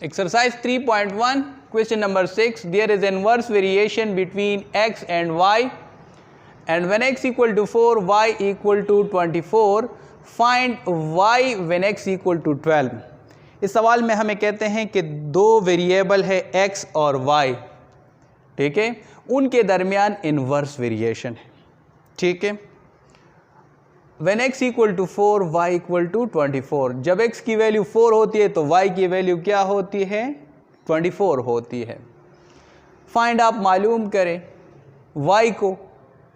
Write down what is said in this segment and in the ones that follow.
Exercise 3.1, question number 6. There is inverse variation between x and y, and when x equal to 4, y equal to 24, find y when x equal to 12. इस सवाल में हमें कहते हैं कि दो variable है x और y, ठीक है, उनके दरमियान इन्वर्स वेरिएशन है, ठीक है. When x equal to 4, y equal to 24. जब x की वैल्यू 4 होती है तो y की वैल्यू क्या होती है? 24 होती है. फाइंड आप मालूम करें y को,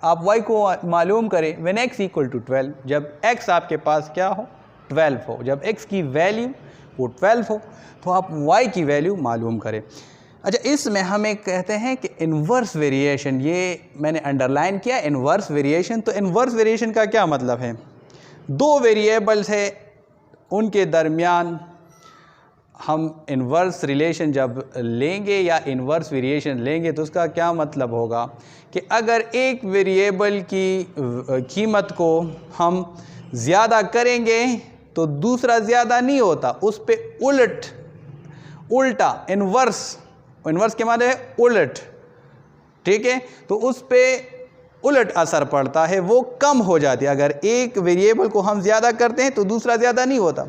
आप y को मालूम करें when x equal to 12. जब x आपके पास क्या हो? 12 हो. जब x की वैल्यू वो 12 हो तो आप y की वैल्यू मालूम करें. अच्छा, इसमें हमें कहते हैं कि इन्वर्स वेरिएशन, ये मैंने अंडरलाइन किया इन्वर्स वेरिएशन. तो इन्वर्स वेरिएशन का क्या मतलब है? दो वेरिएबल्स है, उनके दरमियान हम इन्वर्स रिलेशन जब लेंगे या इन्वर्स वेरिएशन लेंगे तो उसका क्या मतलब होगा कि अगर एक वेरिएबल की कीमत को हम ज़्यादा करेंगे तो दूसरा ज़्यादा नहीं होता, उस पे उल्टा इन्वर्स के माने है उलट, ठीक है. तो उस पे उलट असर पड़ता है, वो कम हो जाती है. अगर एक वेरिएबल को हम ज़्यादा करते हैं तो दूसरा ज़्यादा नहीं होता,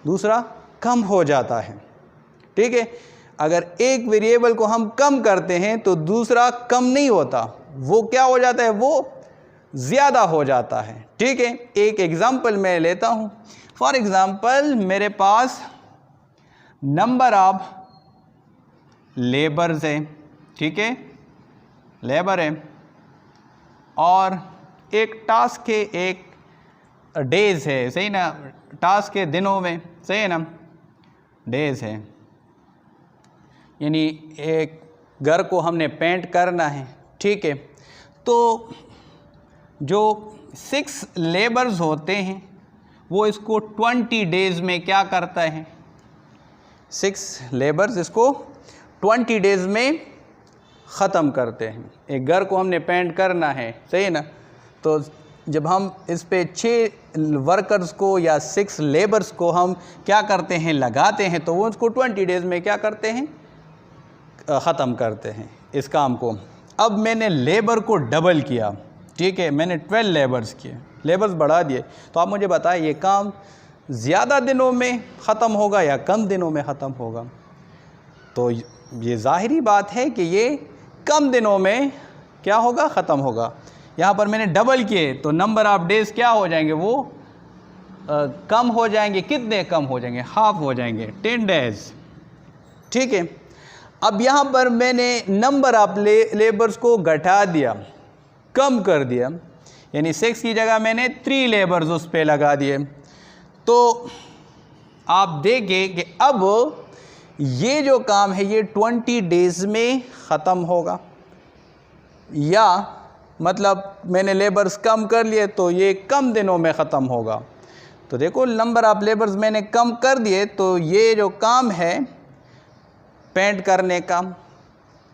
दूसरा कम हो जाता है, ठीक है. अगर एक वेरिएबल को हम कम करते हैं तो दूसरा कम नहीं होता, वो क्या हो जाता है? वो ज़्यादा हो जाता है, ठीक है. एक एग्ज़ाम्पल मैं लेता हूँ. फॉर एग्ज़ाम्पल मेरे पास नंबर ऑफ लेबर्स है, ठीक है, लेबर है, और एक टास्क है, एक डेज है, सही ना. टास्क के दिनों में, सही है ना, डेज है. यानी एक घर को हमने पेंट करना है, ठीक है. तो जो 6 लेबर्स होते हैं वो इसको 20 डेज़ में क्या करता है? 6 लेबर्स इसको 20 डेज़ में ख़त्म करते हैं. एक घर को हमने पेंट करना है, सही है ना. तो जब हम इस पे 6 वर्कर्स को या 6 लेबर्स को हम क्या करते हैं? लगाते हैं, तो वो उसको 20 डेज़ में क्या करते हैं? ख़त्म करते हैं इस काम को. अब मैंने लेबर को डबल किया, ठीक है, मैंने 12 लेबर्स किए, लेबर्स बढ़ा दिए. तो आप मुझे बताएं ये काम ज़्यादा दिनों में ख़त्म होगा या कम दिनों में ख़त्म होगा? तो ये ज़ाहिरी बात है कि ये कम दिनों में क्या होगा? ख़त्म होगा. यहाँ पर मैंने डबल किए तो नंबर ऑफ़ डेज़ क्या हो जाएंगे? वो कम हो जाएंगे. कितने कम हो जाएंगे? हाफ हो जाएंगे, 10 डेज़, ठीक है. अब यहाँ पर मैंने नंबर ऑफ़ लेबर्स को घटा दिया, कम कर दिया, यानी 6 की जगह मैंने 3 लेबर्स उस पर लगा दिए. तो आप देखें कि अब ये जो काम है ये 20 डेज़ में ख़त्म होगा, या मतलब मैंने लेबर्स कम कर लिए तो ये कम दिनों में ख़त्म होगा. तो देखो नंबर ऑफ़ लेबर्स मैंने कम कर दिए तो ये जो काम है पेंट करने का,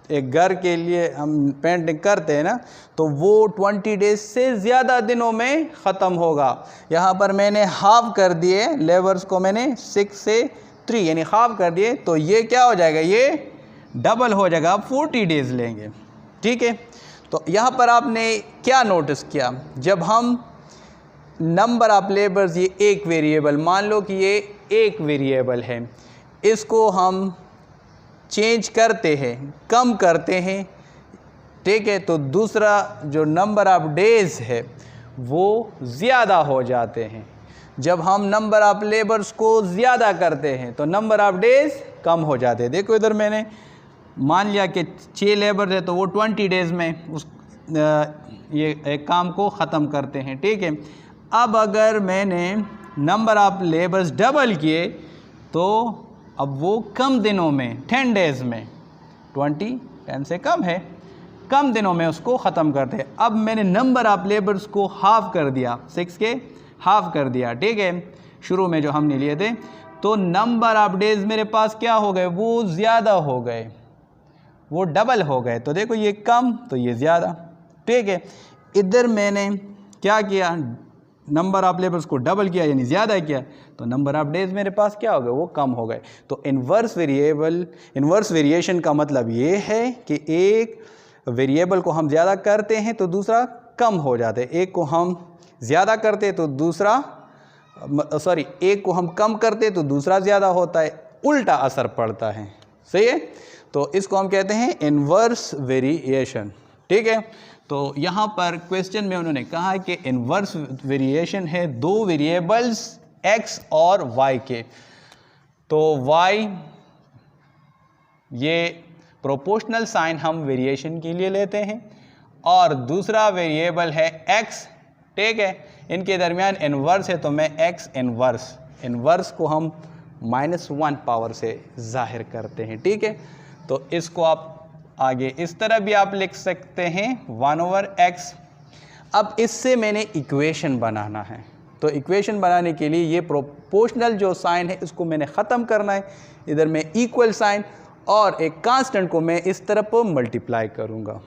एक घर के लिए हम पेंटिंग करते हैं ना, तो वो 20 डेज़ से ज़्यादा दिनों में ख़त्म होगा. यहाँ पर मैंने हाफ कर दिए, लेबर्स को मैंने 6 से 3 यानी हाफ कर दिए, तो ये क्या हो जाएगा? ये डबल हो जाएगा, आप 40 डेज़ लेंगे, ठीक है. तो यहाँ पर आपने क्या नोटिस किया? जब हम नंबर ऑफ़ लेबर्स, ये एक वेरिएबल, मान लो कि ये एक वेरिएबल है, इसको हम चेंज करते हैं, कम करते हैं, ठीक है, तो दूसरा जो नंबर ऑफ़ डेज़ है वो ज़्यादा हो जाते हैं. जब हम नंबर ऑफ़ लेबर्स को ज़्यादा करते हैं तो नंबर ऑफ़ डेज़ कम हो जाते हैं. देखो इधर मैंने मान लिया कि 6 लेबर है तो वो 20 डेज़ में उस ये एक काम को ख़त्म करते हैं, ठीक है. अब अगर मैंने नंबर ऑफ़ लेबर्स डबल किए तो अब वो कम दिनों में 10 डेज़ में, 10 से कम है, कम दिनों में उसको ख़त्म करते हैं. अब मैंने नंबर ऑफ़ लेबर्स को हाफ़ कर दिया, 6 के हाफ़ कर दिया, ठीक है, शुरू में जो हमने लिए थे. तो नंबर ऑफ़ डेज़ मेरे पास क्या हो गए? वो ज़्यादा हो गए, वो डबल हो गए. तो देखो ये कम तो ये ज़्यादा, ठीक है. इधर मैंने क्या किया? नंबर ऑफ लेबर्स को डबल किया यानी ज़्यादा किया तो नंबर ऑफ डेज मेरे पास क्या हो गए, वो कम हो गए। तो इन्वर्स वेरिएशन का मतलब ये है कि एक वेरिएबल को हम ज़्यादा करते हैं तो दूसरा कम हो जाता है, एक को हम ज़्यादा करते तो दूसरा एक को हम कम करते तो दूसरा ज़्यादा होता है, उल्टा असर पड़ता है। सही है, तो इसको हम कहते हैं इन्वर्स वेरिएशन। ठीक है, तो यहाँ पर क्वेश्चन में उन्होंने कहा है कि इन्वर्स वेरिएशन है दो वेरिएबल्स x और y के। तो y ये प्रोपोर्शनल साइन हम वेरिएशन के लिए लेते हैं और दूसरा वेरिएबल है x। ठीक है, इनके दरमियान इन्वर्स है तो मैं x इन्वर्स को हम -1 पावर से जाहिर करते हैं। ठीक है, तो इसको आप आगे इस तरह भी आप लिख सकते हैं 1/x। अब इससे मैंने इक्वेशन बनाना है, तो इक्वेशन बनाने के लिए ये प्रोपोर्शनल जो साइन है इसको मैंने ख़त्म करना है, इधर मैं इक्वल साइन और एक कांस्टेंट को मैं इस तरफ मल्टीप्लाई करूँगा।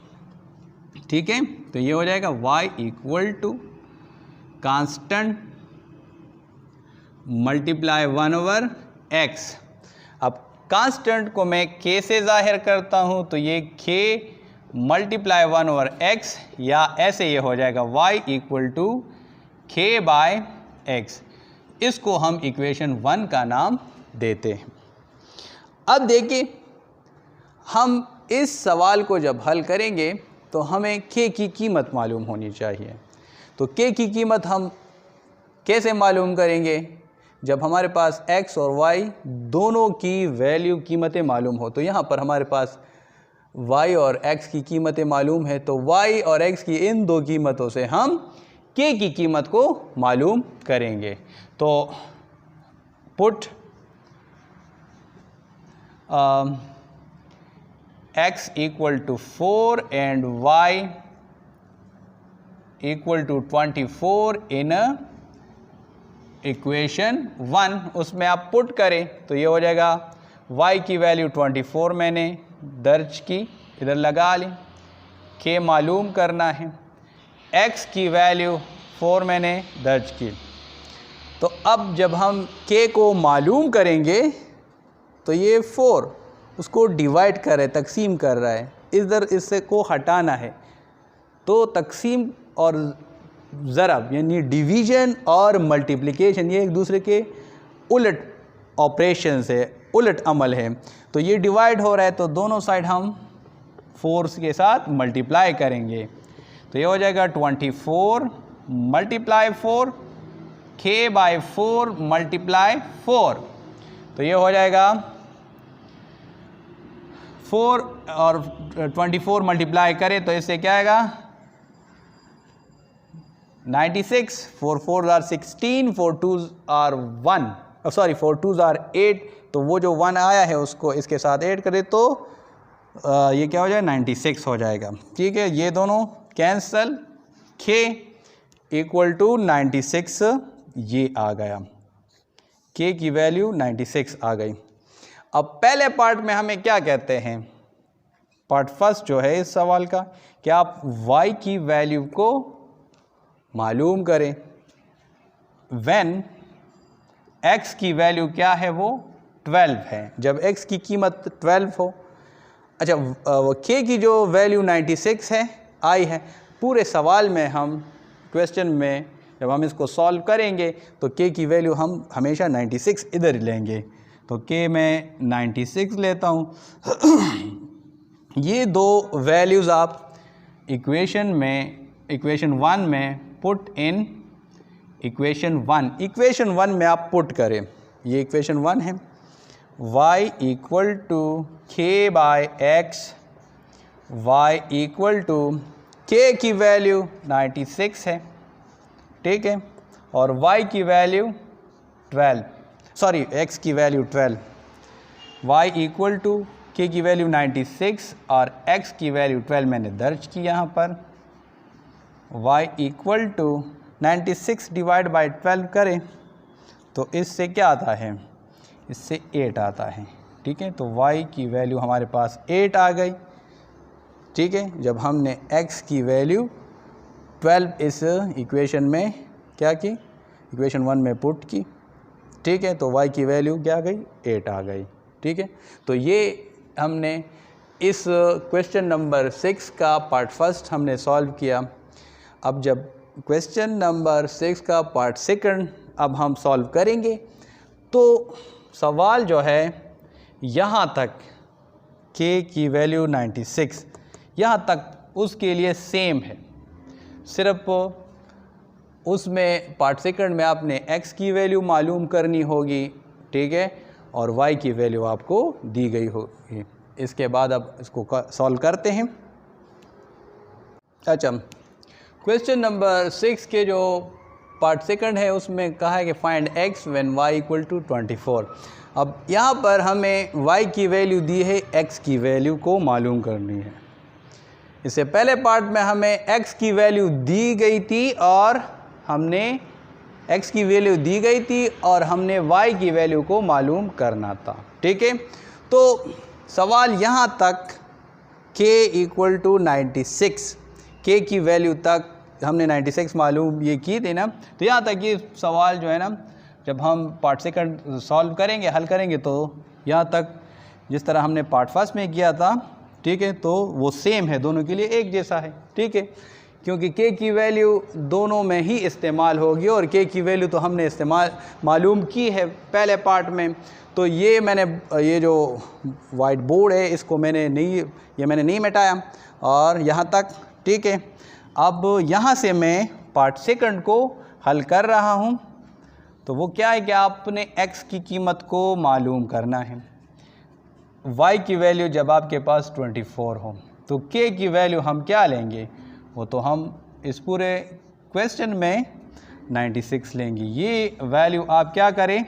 ठीक है, तो ये हो जाएगा y = कांस्टेंट मल्टीप्लाई 1/x। अब कांस्टेंट को मैं k से ज़ाहिर करता हूँ तो ये k मल्टीप्लाई 1/x या ऐसे ये हो जाएगा y = k/x। इसको हम इक्वेशन 1 का नाम देते हैं। अब देखिए, हम इस सवाल को जब हल करेंगे तो हमें k की कीमत मालूम होनी चाहिए। तो k की कीमत हम कैसे मालूम करेंगे? जब हमारे पास x और y दोनों की वैल्यू कीमतें मालूम हो। तो यहाँ पर हमारे पास y और x की कीमतें मालूम है, तो y और x की इन दो कीमतों से हम k की कीमत को मालूम करेंगे। तो put x = 4 and y = 24 in equation 1। उसमें आप पुट करें तो ये हो जाएगा y की वैल्यू 24 मैंने दर्ज की, इधर लगा ली, k मालूम करना है, x की वैल्यू 4 मैंने दर्ज की। तो अब जब हम k को मालूम करेंगे तो ये 4 उसको डिवाइड कर रहा है, तकसीम कर रहा है, इधर इससे को हटाना है। तो तकसीम और ज़रब यानी डिवीज़न और मल्टीप्लिकेशन ये एक दूसरे के उलट ऑपरेशंस है, उलट अमल है। तो ये डिवाइड हो रहा है तो दोनों साइड हम 4 के साथ मल्टीप्लाई करेंगे। तो ये हो जाएगा 24 × 4 k/4 × 4। तो ये हो जाएगा 4 और 24 मल्टीप्लाई करें तो इससे क्या आएगा 96, 4 4s are 16, 4 2s are 1, 4 2s are 8। तो वो जो 1 आया है उसको इसके साथ ऐड करें तो ये क्या हो जाएगा 96 हो जाएगा। ठीक है, ये दोनों कैंसल, k = 96 ये आ गया, k की वैल्यू 96 आ गई। अब पहले पार्ट में हमें क्या कहते हैं, पार्ट फर्स्ट जो है इस सवाल का, कि आप y की वैल्यू को मालूम करें व्हेन x की वैल्यू क्या है, वो 12 है। जब x की कीमत 12 हो, अच्छा k की जो वैल्यू 96 है आई है, पूरे सवाल में हम क्वेश्चन में जब हम इसको सॉल्व करेंगे तो k की वैल्यू हम हमेशा 96 इधर लेंगे। तो k मैं 96 लेता हूँ। ये दो वैल्यूज़ आप इक्वेशन 1 में पुट इन इक्वेशन 1। इक्वेशन 1 में आप पुट करें, ये इक्वेशन 1 है, y = k/x, y = k की वैल्यू 96 है, ठीक है, और y की वैल्यू 12, x की वैल्यू 12, y = k की वैल्यू 96 और x की वैल्यू 12 मैंने दर्ज की यहाँ पर। y = 96 डिवाइड बाई 12 करें तो इससे क्या आता है, इससे 8 आता है। ठीक है, तो y की वैल्यू हमारे पास 8 आ गई। ठीक है, जब हमने x की वैल्यू 12 इस इक्वेशन में क्या की, इक्वेशन 1 में पुट की, ठीक है। तो y की वैल्यू क्या आ गई, 8 आ गई, ठीक है। तो ये हमने इस क्वेश्चन नंबर 6 का पार्ट फर्स्ट हमने सॉल्व किया। अब जब क्वेश्चन नंबर 6 का पार्ट सेकंड अब हम सॉल्व करेंगे तो सवाल जो है यहाँ तक k की वैल्यू 96 यहाँ तक उसके लिए सेम है, सिर्फ उसमें पार्ट सेकंड में आपने x की वैल्यू मालूम करनी होगी, ठीक है, और y की वैल्यू आपको दी गई होगी। इसके बाद अब इसको सॉल्व करते हैं। अच्छा, क्वेश्चन नंबर 6 के जो पार्ट सेकंड है उसमें कहा है कि find x when y equal to 24। अब यहाँ पर हमें y की वैल्यू दी है, x की वैल्यू को मालूम करनी है। इससे पहले पार्ट में हमें x की वैल्यू दी गई थी और हमने x की वैल्यू दी गई थी और हमने y की वैल्यू को मालूम करना था, ठीक है। तो सवाल यहाँ तक k इक्वल टू 96, k की वैल्यू तक हमने 96 मालूम ये की थी ना। तो यहाँ तक ये सवाल जो है ना, जब हम पार्ट सेकंड सॉल्व करेंगे, हल करेंगे, तो यहाँ तक जिस तरह हमने पार्ट फर्स्ट में किया था, ठीक है, तो वो सेम है, दोनों के लिए एक जैसा है, ठीक है, क्योंकि k की वैल्यू दोनों में ही इस्तेमाल होगी और k की वैल्यू तो हमने इस्तेमाल मालूम की है पहले पार्ट में। तो ये मैंने ये जो वाइट बोर्ड है इसको मैंने नहीं मिटाया और यहाँ तक, ठीक है। अब यहाँ से मैं पार्ट सेकंड को हल कर रहा हूँ। तो वो क्या है कि आपने x की कीमत को मालूम करना है। y की वैल्यू जब आपके पास 24 हो तो k की वैल्यू हम क्या लेंगे, वो तो हम इस पूरे क्वेश्चन में 96 लेंगे। ये वैल्यू आप क्या करें,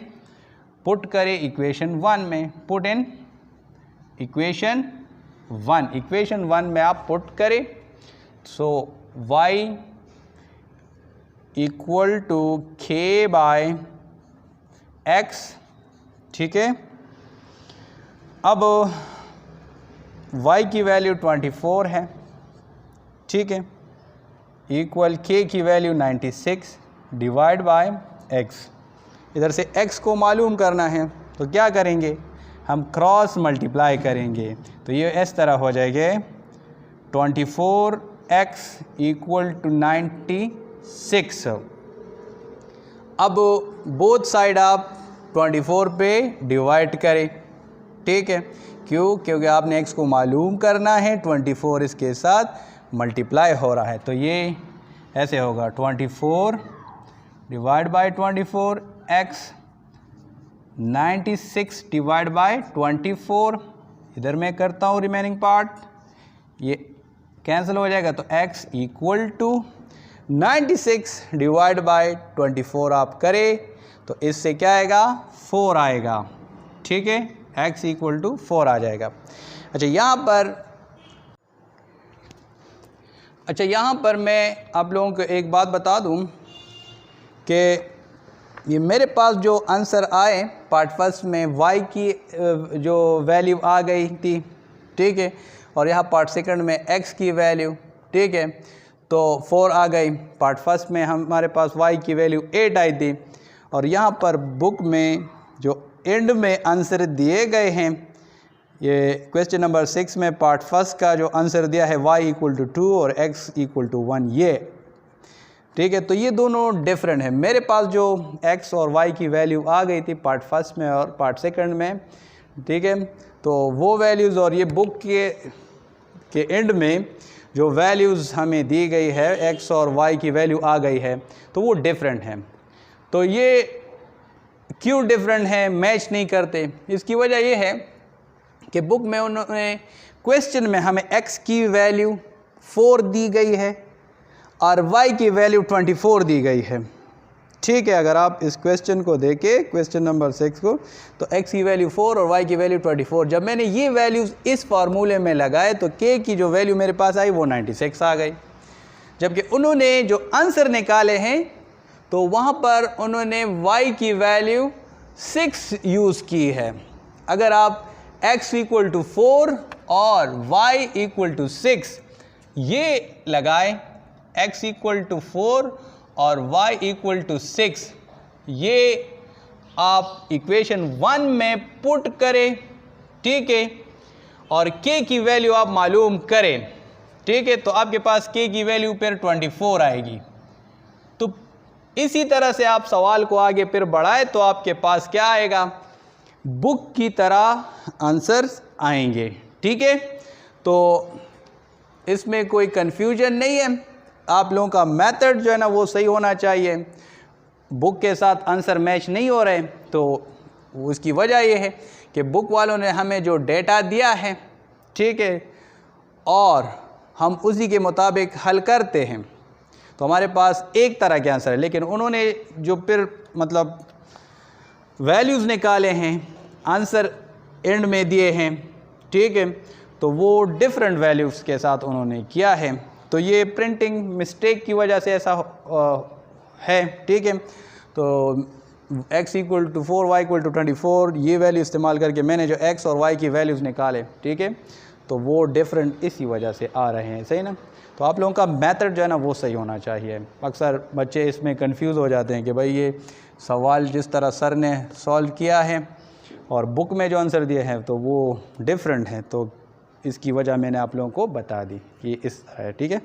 पुट करें इक्वेशन 1 में, पुट इन इक्वेशन 1, इक्वेशन 1 में आप पुट करें। So y equal to k by x, ठीक है। अब y की वैल्यू 24 है, ठीक है, इक्वल k की वैल्यू 96 डिवाइड बाय x। इधर से x को मालूम करना है तो क्या करेंगे, हम क्रॉस मल्टीप्लाई करेंगे। तो ये इस तरह हो जाएगा 24x इक्वल टू 96। अब बोथ साइड आप 24 पे डिवाइड करें, ठीक है, क्योंकि आपने x को मालूम करना है, 24 इसके साथ मल्टीप्लाई हो रहा है। तो ये ऐसे होगा 24 divide by 24 x 96 divide by 24। इधर मैं करता हूँ रिमेनिंग पार्ट, ये कैंसिल हो जाएगा। तो x equal to 96 divide by 24 आप करें तो इससे क्या आएगा, 4 आएगा, ठीक है, x इक्वल टू 4 आ जाएगा। अच्छा, यहाँ पर मैं आप लोगों को एक बात बता दूं कि ये मेरे पास जो आंसर आए पार्ट फर्स्ट में y की जो वैल्यू आ गई थी, ठीक है, और यहाँ पार्ट सेकंड में x की वैल्यू, ठीक है, तो 4 आ गई। पार्ट फर्स्ट में हमारे पास y की वैल्यू 8 आई थी और यहाँ पर बुक में जो एंड में आंसर दिए गए हैं, ये क्वेश्चन नंबर 6 में पार्ट फर्स्ट का जो आंसर दिया है y इक्वल टू 2 और x इक्वल टू 1, ये, ठीक है। तो ये दोनों डिफरेंट है। मेरे पास जो x और y की वैल्यू आ गई थी पार्ट फर्स्ट में और पार्ट सेकंड में, ठीक है, तो वो वैल्यूज़ और ये बुक के एंड में जो वैल्यूज़ हमें दी गई है, x और y की वैल्यू आ गई है, तो वो डिफरेंट है। तो ये क्यों डिफरेंट है, मैच नहीं करते, इसकी वजह ये है कि बुक में उन्होंने क्वेश्चन में हमें x की वैल्यू 4 दी गई है और y की वैल्यू 24 दी गई है, ठीक है। अगर आप इस क्वेश्चन को देखें, क्वेश्चन नंबर 6 को, तो x की वैल्यू 4 और y की वैल्यू 24। जब मैंने ये वैल्यूज़ इस फार्मूले में लगाए तो k की जो वैल्यू मेरे पास आई वो 96 आ गई। जबकि उन्होंने जो आंसर निकाले हैं तो वहाँ पर उन्होंने y की वैल्यू 6 यूज़ की है। अगर आप x इक्वल टू 4 और y इक्वल टू 6 ये लगाएं, x इक्वल टू 4 और y इक्वल टू 6, ये आप इक्वेशन 1 में पुट करें, ठीक है, और k की वैल्यू आप मालूम करें, ठीक है, तो आपके पास k की वैल्यू फिर 24 आएगी। तो इसी तरह से आप सवाल को आगे फिर बढ़ाए तो आपके पास क्या आएगा, बुक की तरह आंसर्स आएंगे, ठीक है। तो इसमें कोई कन्फ्यूजन नहीं है, आप लोगों का मेथड जो है ना वो सही होना चाहिए। बुक के साथ आंसर मैच नहीं हो रहे तो उसकी वजह ये है कि बुक वालों ने हमें जो डेटा दिया है, ठीक है, और हम उसी के मुताबिक हल करते हैं तो हमारे पास एक तरह के आंसर है, लेकिन उन्होंने जो फिर मतलब वैल्यूज़ निकाले हैं, आंसर एंड में दिए हैं, ठीक है, तो वो डिफरेंट वैल्यूज़ के साथ उन्होंने किया है। तो ये प्रिंटिंग मिस्टेक की वजह से ऐसा है, ठीक है। तो x equal to 4 y equal to 24 ये वैल्यू इस्तेमाल करके मैंने जो x और y की वैल्यूज़ निकाले, ठीक है, तो वो डिफरेंट इसी वजह से आ रहे हैं, सही ना। तो आप लोगों का मेथड जो है ना वो सही होना चाहिए। अक्सर बच्चे इसमें कंफ्यूज हो जाते हैं कि भाई ये सवाल जिस तरह सर ने सॉल्व किया है और बुक में जो आंसर दिए हैं तो वो डिफरेंट हैं, तो इसकी वजह मैंने आप लोगों को बता दी कि इस तरह है, ठीक है।